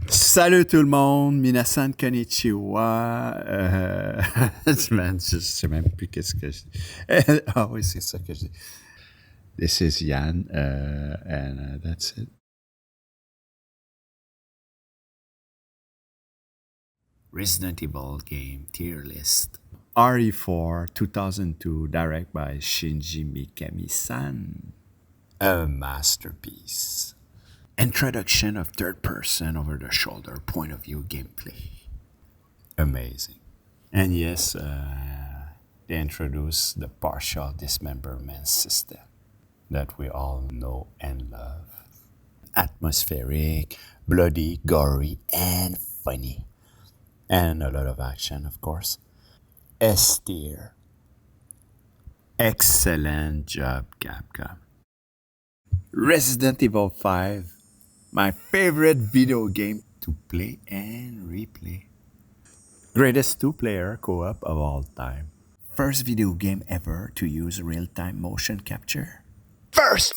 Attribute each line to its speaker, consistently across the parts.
Speaker 1: Salut tout le monde, minasan konnichiwa. Man, je sais même plus qu'est-ce que je dis. Ah oui, c'est ça que je dis. This is Yann, and that's it. Resident Evil game tier list. RE4 2002, direct by Shinji Mikami-san. A masterpiece. Introduction of third-person over-the-shoulder point-of-view gameplay. Amazing. And yes, they introduced the partial dismemberment system that we all know and love. Atmospheric, bloody, gory, and funny. And a lot of action, of course. S tier. Excellent job, Capcom. Resident Evil 5, my favorite video game to play and replay. Greatest two-player co-op of all time. First video game ever to use real-time motion capture. First!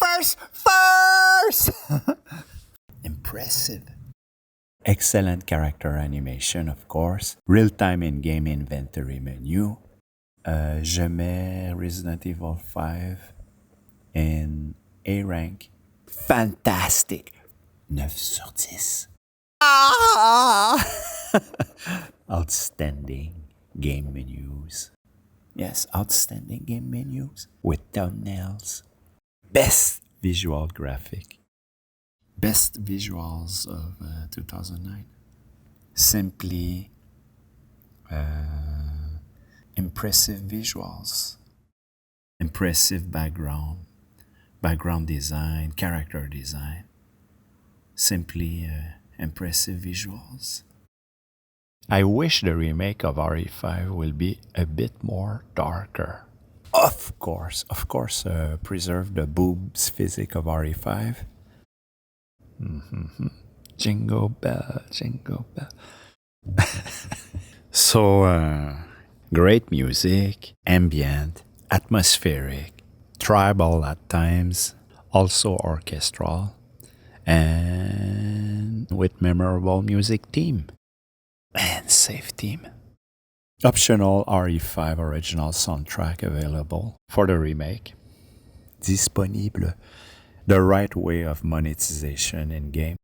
Speaker 1: Impressive. Excellent character animation, of course. Real-time in-game inventory menu. Je mets Resident Evil 5 in A rank. Fantastic. 9 sur 10. Outstanding game menus. Yes, outstanding game menus with thumbnails. Best visual graphic. Best visuals of 2009. Simply impressive visuals. Impressive background design, character design. Simply impressive visuals. I wish the remake of RE5 will be a bit more darker. Of course, preserve the boobs physique of RE5. Jingle bell, jingle bell. So, great music, ambient, atmospheric, tribal at times, also orchestral, and with memorable music theme and safe theme. Optional RE5 original soundtrack available for the remake. Disponible. The right way of monetization in game.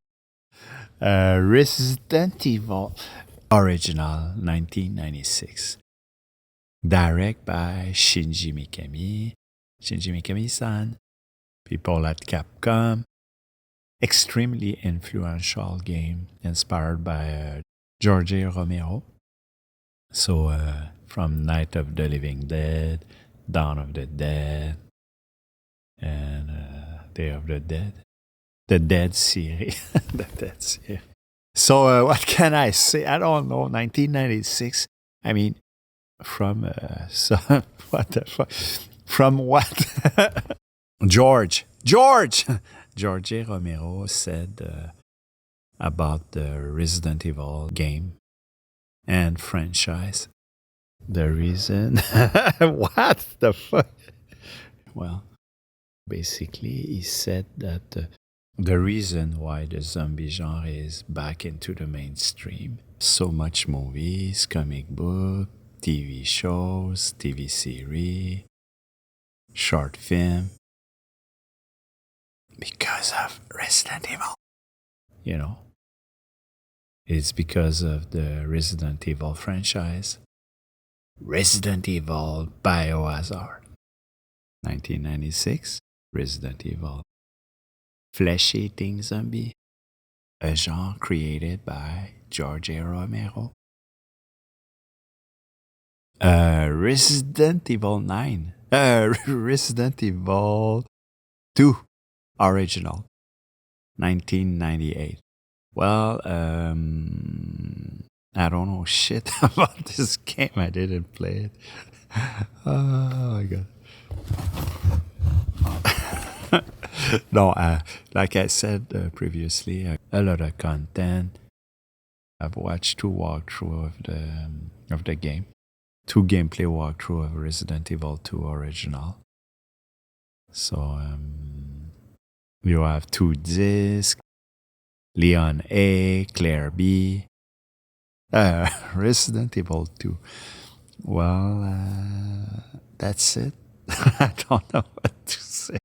Speaker 1: Resident Evil original 1996. Direct by Shinji Mikami-san. People at Capcom. Extremely influential game inspired by George Romero. So, from Night of the Living Dead, Dawn of the Dead, and Day of the Dead. The Dead serie. The Dead serie. So, what can I say? I don't know. 1996. I mean, from what the fuck? From what? George Romero said about the Resident Evil game and franchise. The reason? What the fuck? Well, basically, he said that the reason why the zombie genre is back into the mainstream, so much movies, comic book, TV shows, TV series, short film, because of Resident Evil. You know, it's because of the Resident Evil franchise. Resident Evil Biohazard. 1996, Resident Evil. Flesh-eating zombie. A genre created by George Romero. Resident Evil 9. Resident Evil 2. Original. 1998. Well, I don't know shit about this game. I didn't play it. Oh my god. No, like I said previously, a lot of content. I've watched 2 walkthroughs of the game. 2 gameplay walkthroughs of Resident Evil 2 original. So you have 2 discs, Leon A, Claire B, Resident Evil 2. Well, that's it. I don't know what to say.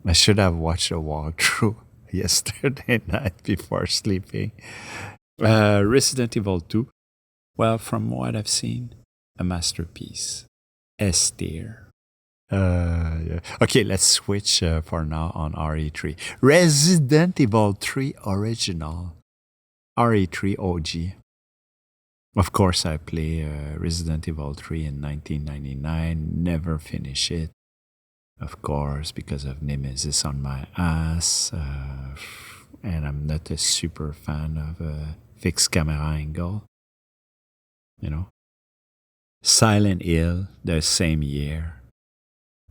Speaker 1: I should have watched a walkthrough yesterday night before sleeping. Resident Evil 2. Well, from what I've seen, a masterpiece. S tier. Yeah. Okay, let's switch for now on RE3. Resident Evil 3 Original. RE3 OG. Of course, I play Resident Evil 3 in 1999. Never finish it. Of course, because of Nemesis on my ass. And I'm not a super fan of fixed camera angle. You know. Silent Hill, the same year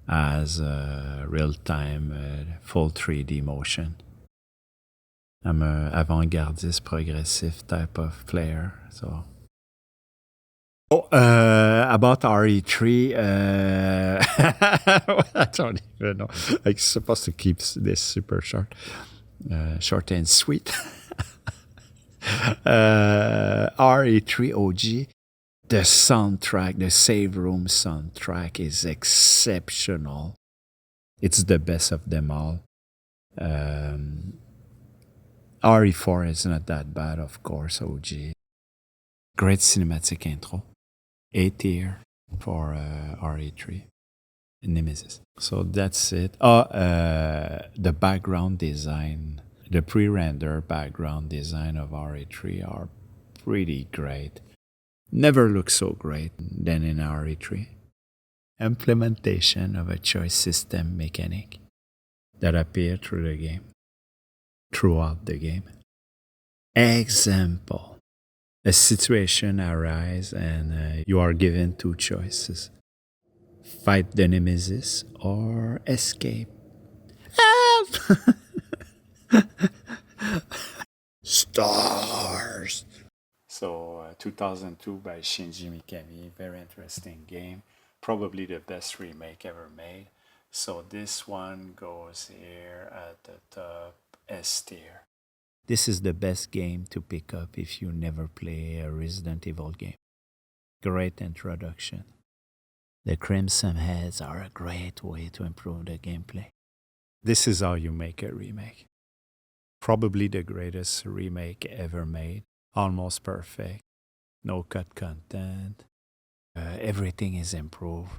Speaker 1: as real-time full 3D motion. I'm a avant-gardiste progressive type of player, so. Oh, about RE3, I don't even know. I'm supposed to keep this super short, short and sweet. RE3 OG, the soundtrack, the save room soundtrack is exceptional. It's the best of them all. RE4 is not that bad, of course, OG. Great cinematic intro. A tier for RE3. Nemesis. So that's it. The background design, the pre-render background design of RE3 are pretty great. Never looked so great than in RE3. Implementation of a choice system mechanic that appear throughout the game. Example. A situation arises and you are given two choices. Fight the Nemesis or escape. Help! Stars! So, 2002 by Shinji Mikami. Very interesting game. Probably the best remake ever made. So this one goes here at the top, S tier. This is the best game to pick up if you never play a Resident Evil game. Great introduction. The Crimson Heads are a great way to improve the gameplay. This is how you make a remake. Probably the greatest remake ever made. Almost perfect. No cut content. Everything is improved.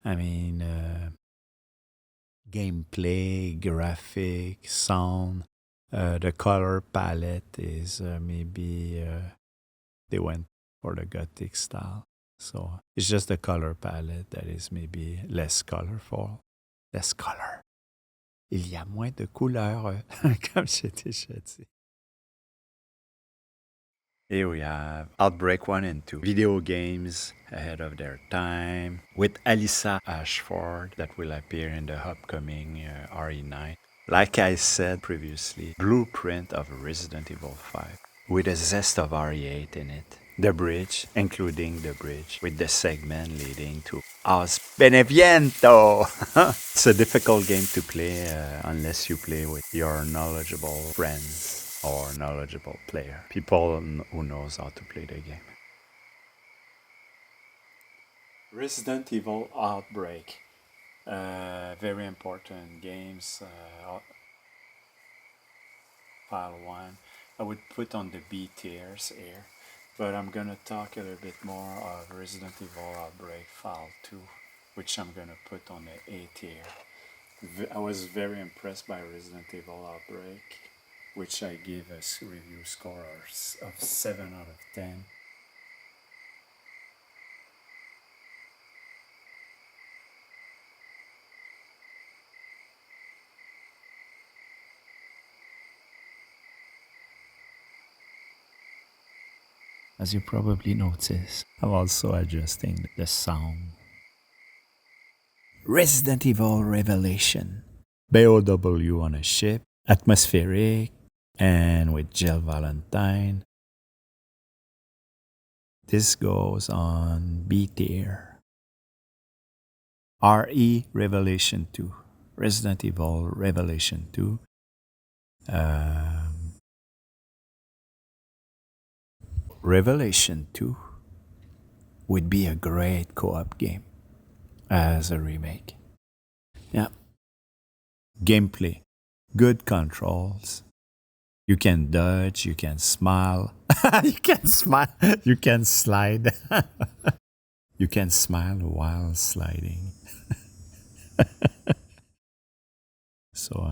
Speaker 1: I mean, gameplay, graphic, sound. The color palette is maybe they went for the gothic style. So it's just the color palette that is maybe less colorful. Less color. Il y a moins de couleurs, comme j'étais dit. Here we have Outbreak 1 and 2. Video games ahead of their time. With Alyssa Ashford that will appear in the upcoming RE9. Like I said previously, blueprint of Resident Evil 5 with a zest of RE8 in it. The bridge, including the bridge, with the segment leading to Os Beneviento. It's a difficult game to play unless you play with your knowledgeable friends or knowledgeable player. People who knows how to play the game. Resident Evil Outbreak. Very important games. File 1. I would put on the B tiers here, but I'm gonna talk a little bit more of Resident Evil Outbreak File 2, which I'm gonna put on the A tier. I was very impressed by Resident Evil Outbreak, which I give a review score of 7 out of 10. As you probably noticed, I'm also adjusting the sound. Resident Evil Revelation. BOW on a ship, atmospheric, and with Jill Valentine. This goes on B tier. RE Revelation 2. Resident Evil Revelation 2. Revelation 2 would be a great co-op game as a remake. Yeah. Gameplay, good controls. You can dodge, you can smile. You can smile, you can slide. You can smile while sliding. So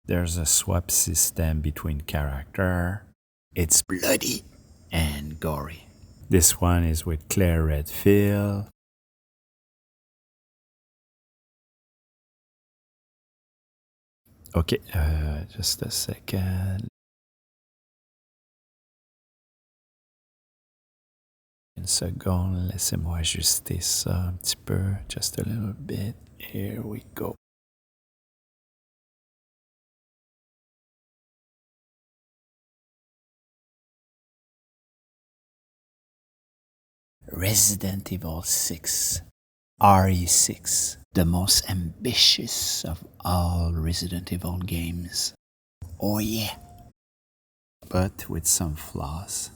Speaker 1: there's a swap system between character. It's bloody and gory. This one is with Claire Redfield. Okay, just a second. Une seconde, laissez-moi ajuster ça un petit peu, just a little bit. Here we go. Resident Evil 6, RE6, the most ambitious of all Resident Evil games. Oh yeah! But with some flaws.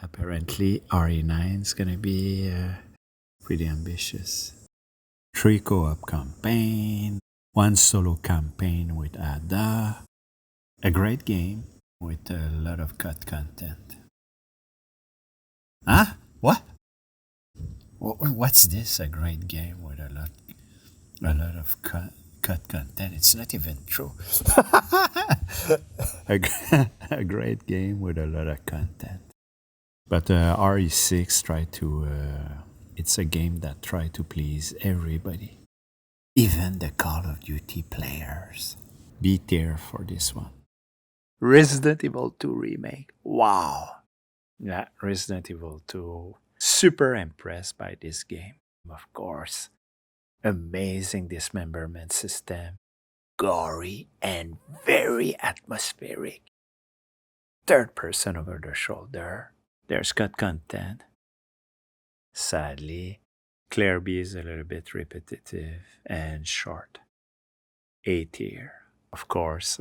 Speaker 1: Apparently, RE9 is gonna be pretty ambitious. 3 co-op campaign, 1 solo campaign with Ada. A great game with a lot of cut content. Huh? What? What's this? A great game with a lot of cut content. It's not even true. a great game with a lot of content. But RE6 tried to. It's a game that tried to please everybody, even the Call of Duty players. Be there for this one. Resident Evil 2 remake. Wow. Yeah, Resident Evil 2. Super impressed by this game, of course. Amazing dismemberment system. Gory and very atmospheric. Third person over the shoulder. There's cut content. Sadly, Claire B is a little bit repetitive and short. A tier. Of course,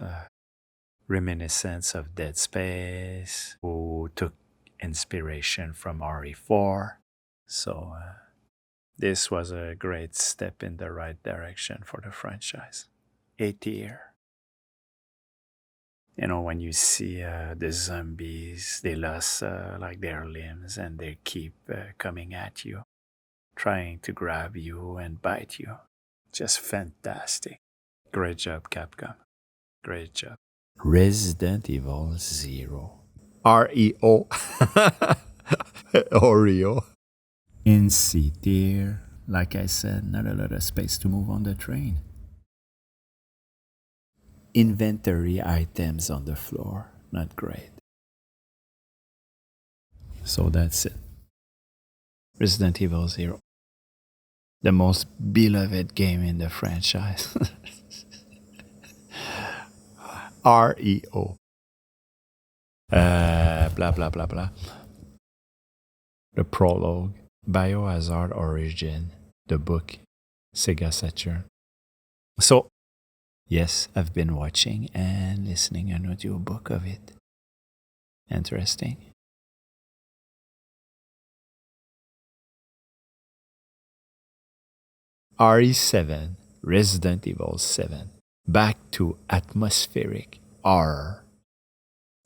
Speaker 1: reminiscence of Dead Space, who took inspiration from RE4. So this was a great step in the right direction for the franchise. A tier. You know, when you see the zombies, they lost like their limbs and they keep coming at you, trying to grab you and bite you. Just fantastic. Great job, Capcom. Great job. Resident Evil 0. REO. Oreo. In C tier, like I said, not a lot of space to move on the train. Inventory items on the floor, not great. So that's it. Resident Evil 0. The most beloved game in the franchise. REO. Blah, blah, blah, blah. The prologue. Biohazard Origin. The book. Sega Saturn. So, yes, I've been watching and listening an audiobook of it. Interesting. RE7, Resident Evil 7. Back to atmospheric horror.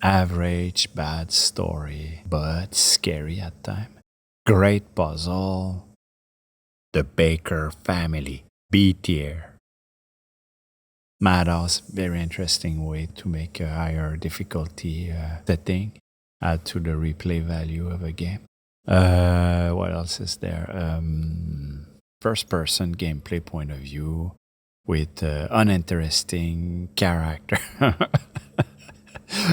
Speaker 1: Average bad story, but scary at times. Great puzzle. The Baker family. B tier. Madhouse, very interesting way to make a higher difficulty setting, add to the replay value of a game. What else is there? First-person gameplay point of view with uninteresting character.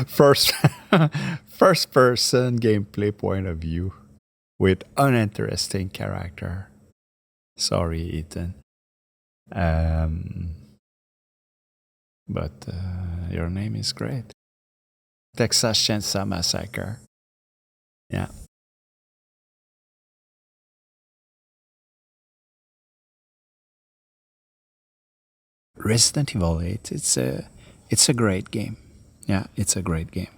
Speaker 1: First-person gameplay point of view with uninteresting character. Sorry, Ethan. But your name is great. Texas Chainsaw Massacre. Yeah. Resident Evil 8, it's a great game. Yeah, it's a great game.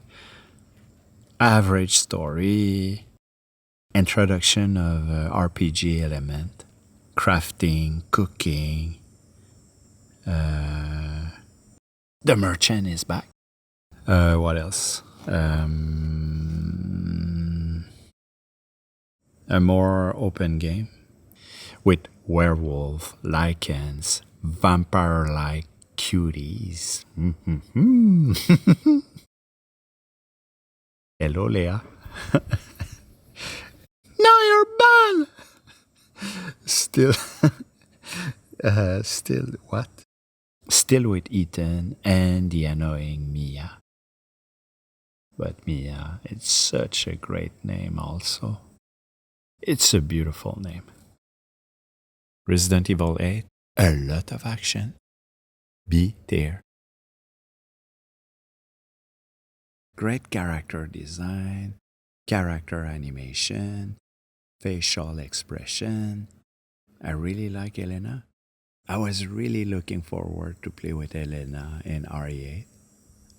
Speaker 1: Average story, introduction of RPG element, crafting, cooking. The merchant is back. What else? A more open game with werewolf, lichens, vampire-like cuties. Hello, Leah. Now you're banned. Still, still what? Still with Ethan and the annoying Mia. But Mia, it's such a great name also. It's a beautiful name. Resident Evil 8, a lot of action. Be there. Great character design, character animation, facial expression. I really like Elena. I was really looking forward to play with Elena in RE8,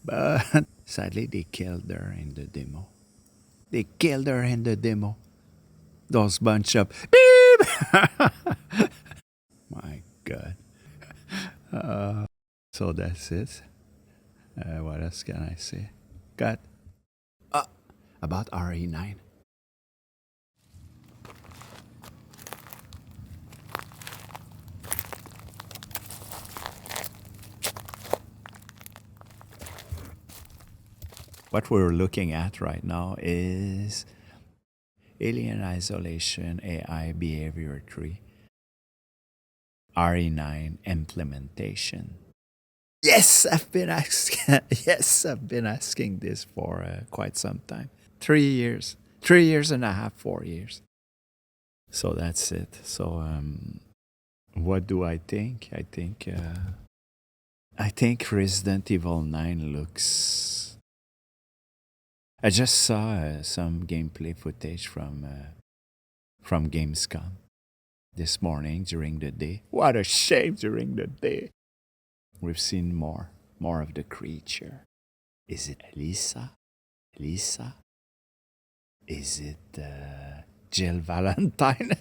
Speaker 1: but sadly they killed her in the demo. They killed her in the demo. Those bunch of beep. My God. So that's it. What else can I say? Got about RE9. What we're looking at right now is Alien Isolation AI Behavior Tree RE9 implementation. Yes, I've been asking. Yes, I've been asking this for quite some time. 3 years, 3 years and a half, 4 years. So that's it. So what do I think? I think Resident Evil 9 looks. I just saw some gameplay footage from Gamescom this morning during the day. What a shame during the day. We've seen more of the creature. Is it Lisa? Lisa? Is it Jill Valentine?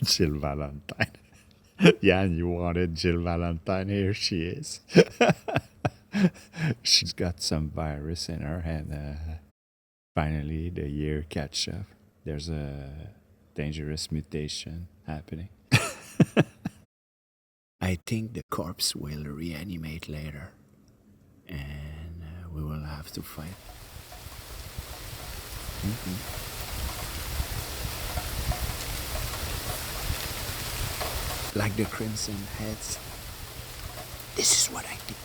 Speaker 1: Jill Valentine. Yann, you wanted Jill Valentine. Here she is. She's got some virus in her, and finally the year catch up. There's a dangerous mutation happening. I think the corpse will reanimate later, and we will have to fight. Like the Crimson Heads. This is what I think.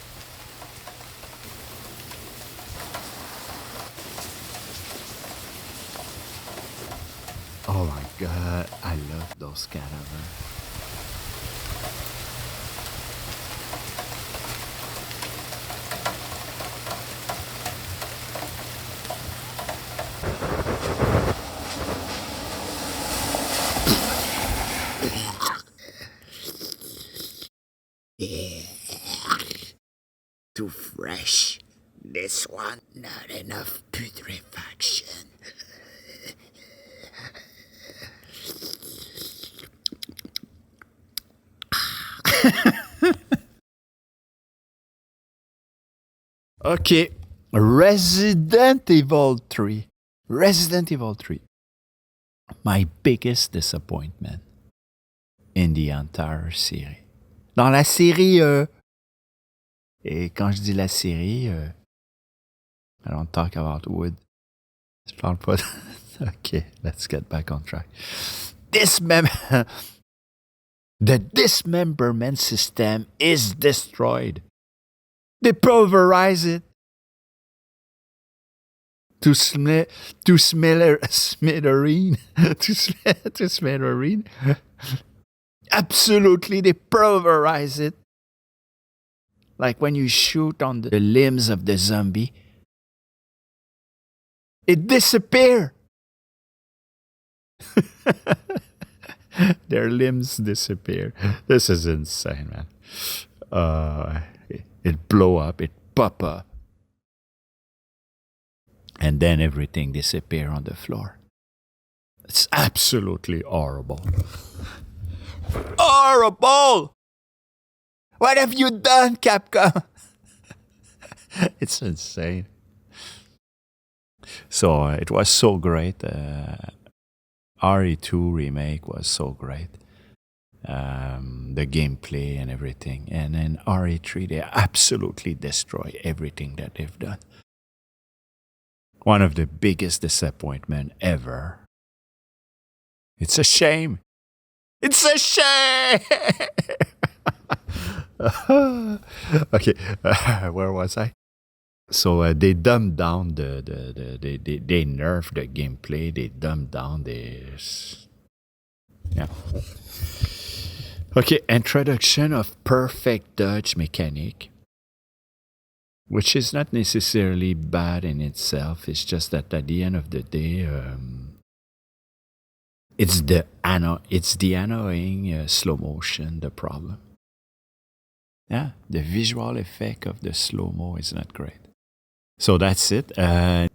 Speaker 1: Oh my God, I love those cadavers. Too fresh. This one, not enough putrefaction. Okay, Resident Evil 3. Resident Evil 3. My biggest disappointment in the entire série. Dans la série, et quand je dis la série, I don't talk about wood. Je parle pas. Okay, let's get back on track. The dismemberment system is destroyed. They pulverize it to smithereen. To smithereen. Absolutely, they pulverize it. Like when you shoot on the limbs of the zombie, it disappears. Their limbs disappear. This is insane, man. It blow up, it pop up. and then everything disappear on the floor. It's absolutely horrible. Horrible! What have you done, Capcom? It's insane. So it was so great. RE2 remake was so great. The gameplay and everything. And then RE3, they absolutely destroy everything that they've done. One of the biggest disappointment ever. It's a shame. It's a shame! Okay, where was I? So they dumbed down they nerfed the gameplay. They dumbed down this. Yeah. Okay, introduction of perfect dodge mechanic, which is not necessarily bad in itself. It's just that at the end of the day, it's the annoying slow motion the problem. Yeah, the visual effect of the slow-mo is not great. So that's it.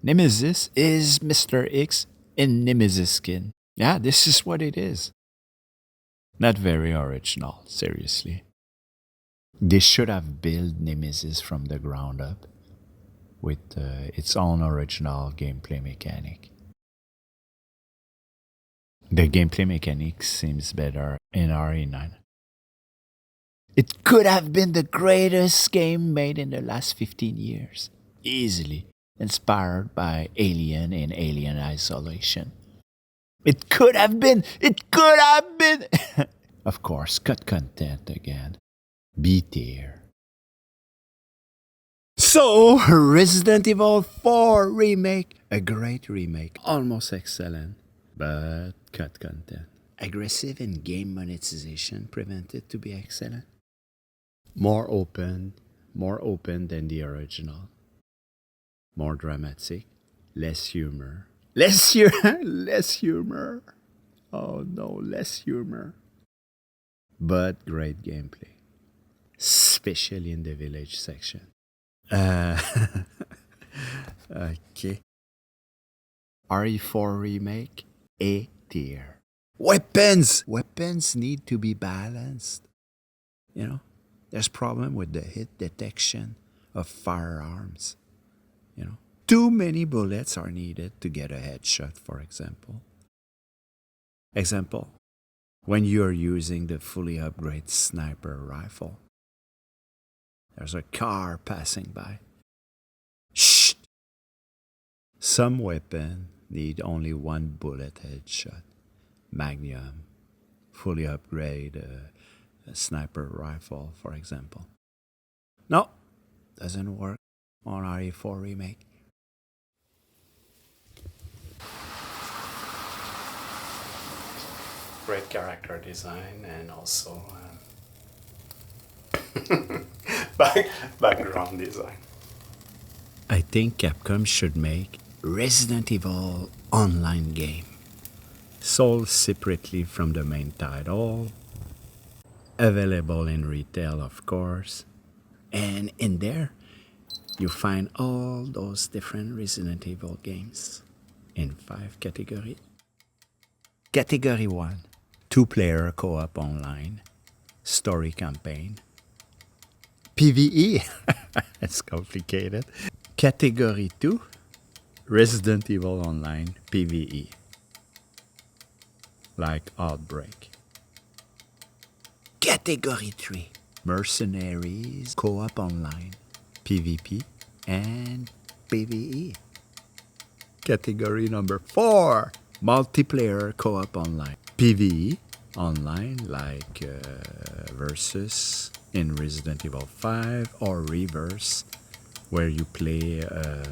Speaker 1: Nemesis is Mr. X in Nemesis skin. Yeah, this is what it is. Not very original, seriously. They should have built Nemesis from the ground up with its own original gameplay mechanic. The gameplay mechanic seems better in RE9. It could have been the greatest game made in the last 15 years. Easily. Inspired by Alien and Alien Isolation. It could have been! It could have been! Of course, cut content again. B tier. So, Resident Evil 4 remake. A great remake. Almost excellent. But cut content. Aggressive in-game monetization prevented to be excellent. More open than the original. More dramatic, less humor. Less humor. Oh no, less humor. But great gameplay. Especially in the village section. Okay. RE4 remake, A tier. Weapons! Weapons need to be balanced. You know? There's problem with the hit detection of firearms. You know, too many bullets are needed to get a headshot, for example. Example, when you are using the fully upgraded sniper rifle, there's a car passing by. Shh! Some weapon need only one bullet headshot. Magnum, fully upgraded a sniper rifle, for example. No, doesn't work on RE4 remake. Great character design and also background design. I think Capcom should make Resident Evil online game, sold separately from the main title, available in retail, of course, and in there you find all those different Resident Evil games in 5 categories. Category 1, 2-player co-op online, story campaign. PvE, it's complicated. Category 2, Resident Evil Online PvE, like Outbreak. Category 3, Mercenaries co-op online, PvP and PvE. Category number 4, multiplayer co-op online, PvE online like Versus in Resident Evil 5 or Reverse, where you play a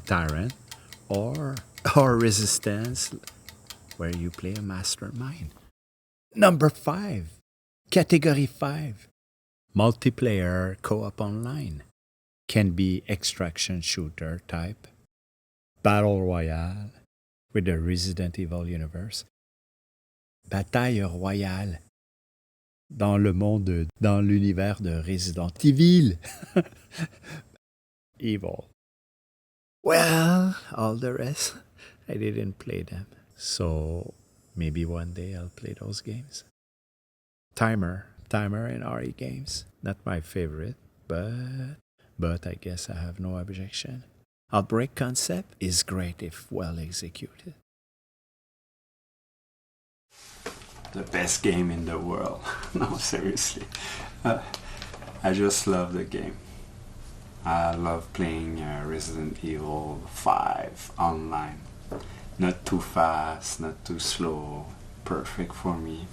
Speaker 1: tyrant, or Resistance, where you play a mastermind. Number 5, Category 5, multiplayer co-op online. Can be extraction shooter type, battle royale with the Resident Evil universe, bataille royale dans l'univers de Resident Evil. Evil. Well, all the rest, I didn't play them. So maybe one day I'll play those games. Timer and RE games. Not my favorite, but I guess I have no objection. Outbreak concept is great if well executed. The best game in the world. No, seriously. I just love the game. I love playing Resident Evil 5 online. Not too fast, not too slow. Perfect for me.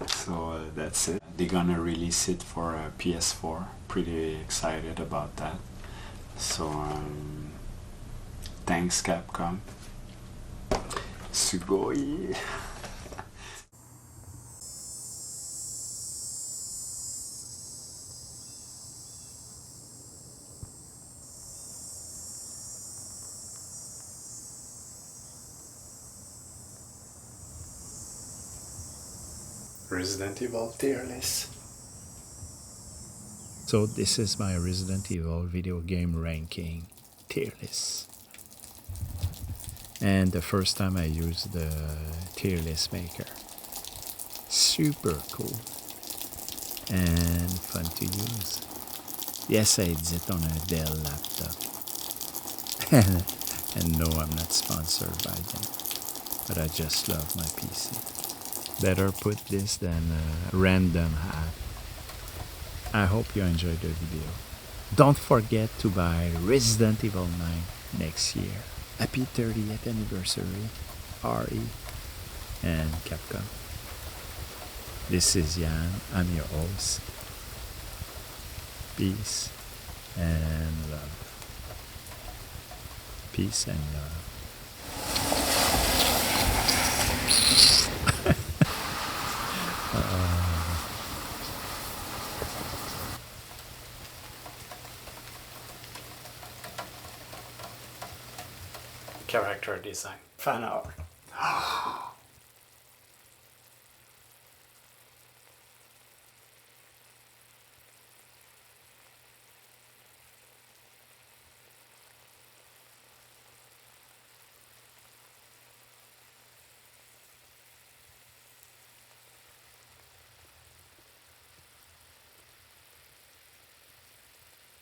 Speaker 1: So that's it. They're gonna release it for PS4. Pretty excited about that. So thanks Capcom. Sugoi. Resident Evil TierList. So this is my Resident Evil video game ranking tier list. And the first time I used the tier list maker. Super cool and fun to use. Yes, I did it on a Dell laptop. And no, I'm not sponsored by them, but I just love my PC. Better put this than a random hat. I hope you enjoyed the video. Don't forget to buy Resident Evil 9 next year. Happy 30th anniversary, RE and Capcom. This is Yann. I'm your host. Peace and love. Peace and love. Character design. Fan art.